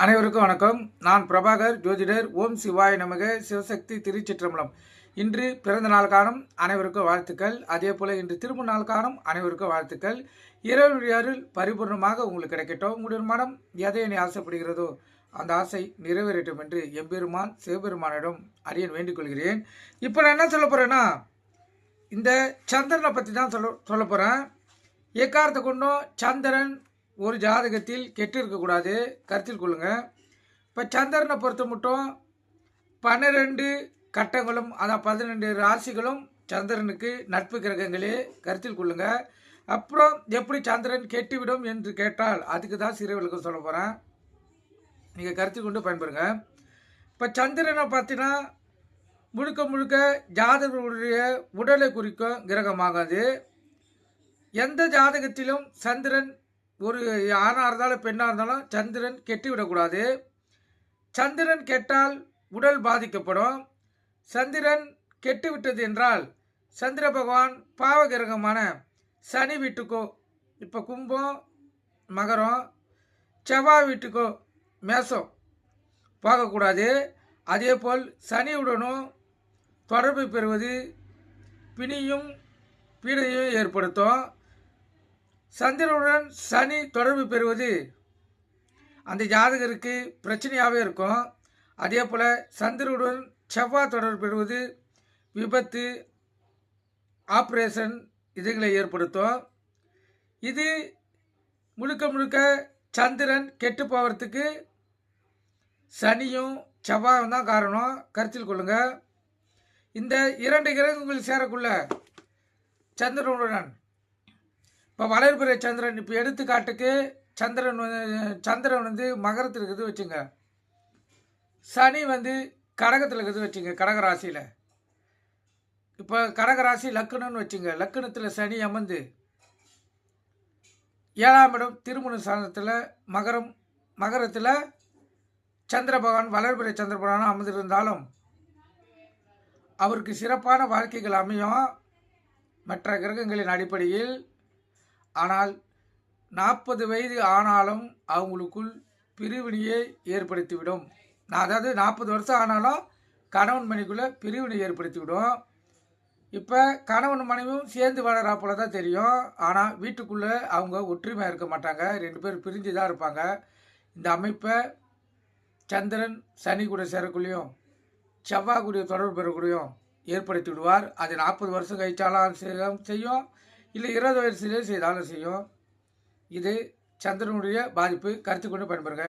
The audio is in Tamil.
அனைவருக்கும் வணக்கம். நான் பிரபாகர் ஜோதிடர். ஓம் சிவாய நமக. சிவசக்தி திருச்சிற்றம்பலம். இன்று பிறந்த நாள் காணும் அனைவருக்கும் வாழ்த்துக்கள். அதே போல இன்று திரும்ப நாள் காணும் அனைவருக்கும் வாழ்த்துக்கள். இறைவனுடைய அருள் பரிபூர்ணமாக உங்களுக்கு கிடைக்கட்டும். உங்களுடைய மனம் எதை நீ ஆசைப்படுகிறதோ அந்த ஆசை நிறைவேறட்டும் என்று எம்பெருமான் சிவபெருமானிடம் அடியேன் வேண்டிக் கொள்கிறேன். இப்போ நான் என்ன சொல்ல போகிறேன்னா, இந்த சந்திரனை பற்றி தான் சொல்ல போகிறேன். எக்காரத்தை கொண்டும் சந்திரன் ஒரு ஜாதகத்தில் கெட்டு இருக்கக்கூடாது, கருத்தில் கொள்ளுங்கள். இப்போ சந்திரனை பொறுத்த மட்டும் 12 கட்டங்களும், அதான் 12 ராசிகளும் சந்திரனுக்கு நட்பு கிரகங்களே, கருத்தில் கொள்ளுங்கள். அப்புறம் எப்படி சந்திரன் கெட்டுவிடும் என்று கேட்டால் அதுக்கு தான் சிறு விளக்கம் சொல்ல போகிறேன். நீங்கள் கருத்தில் கொண்டு பயன்பெறுங்க. இப்போ சந்திரனை பார்த்தீங்கன்னா முழுக்க முழுக்க ஜாதகருடைய உடலை குறிக்கும் கிரகமாகாது. எந்த ஜாதகத்திலும் சந்திரன் ஒரு ஆணாக இருந்தாலும் பெண்ணாக இருந்தாலும் சந்திரன் கெட்டு விடக்கூடாது. சந்திரன் கெட்டால் உடல் பாதிக்கப்படும். சந்திரன் கெட்டு விட்டது என்றால் சந்திர பகவான் பாவகிரகமான சனி வீட்டுக்கோ, இப்போ கும்பம் மகரம், செவ்வாய் வீட்டுக்கோ மேசம் போகக்கூடாது. அதே போல் சனியுடனும் தொடர்பு பெறுவது பிணியும் பீடையும் ஏற்படுத்தும். சந்திரனுடன் சனி தொடர்பு பெறுவது அந்த ஜாதகருக்கு பிரச்சனையாகவே இருக்கும். அதே போல் சந்திரனுடன் செவ்வாய் தொடர்பு பெறுவது விபத்து, ஆப்ரேஷன் இதுகளை ஏற்படுத்தும். இது முழுக்க முழுக்க சந்திரன் கெட்டு போகிறதுக்கு சனியும் செவ்வாயும் தான் காரணம், கருத்தில் கொள்ளுங்கள். இந்த 2 கிரகங்கள் சேரக்குள்ள சந்திரனுடன் இப்போ வளர்பிறை சந்திரன், இப்போ எடுத்துக்காட்டுக்கு சந்திரன் வந்து மகரத்தில் இருக்குது வச்சுங்க, சனி வந்து கடகத்தில் இருக்குது வச்சுங்க, கடகராசியில். இப்போ கடகராசி லக்னம்னு வச்சுங்க, லக்னத்தில் சனி அமர்ந்து 7ஆம் இடம் திருமண ஸ்தானத்தில் மகரத்தில் சந்திர பகவான் வளர்பிறை சந்திர பகவான் அமர்ந்திருந்தாலும் அவருக்கு சிறப்பான வாழ்க்கைகள் அமையும் மற்ற கிரகங்களின் அடிப்படையில். ஆனால் 40 வயது ஆனாலும் அவங்களுக்குள் பிரிவினையை ஏற்படுத்திவிடும். அதாவது 40 வருஷம் ஆனாலும் கணவன் மனைவிக்குள்ளே பிரிவினை ஏற்படுத்திவிடும். இப்போ கணவன் மனைவியும் சேர்ந்து வளராப்போல தான் தெரியும். ஆனால் வீட்டுக்குள்ளே அவங்க ஒற்றுமையாக இருக்க மாட்டாங்க, 2 பேர் பிரிஞ்சு தான் இருப்பாங்க. இந்த அமைப்பை சந்திரன் சனி கூட சேரக்குள்ளேயும் செவ்வாய் கூட தொடர்பு பெறக்கூடியும் ஏற்படுத்தி விடுவார். அது 40 வருஷம் கழிச்சாலும் செய்யும், இல்லை 20 வயசுலேயே செய்தாலும் செய்யும். இது சந்திரனுடைய பாதிப்பு, கருத்து கொண்டு பயன்பெறுங்க.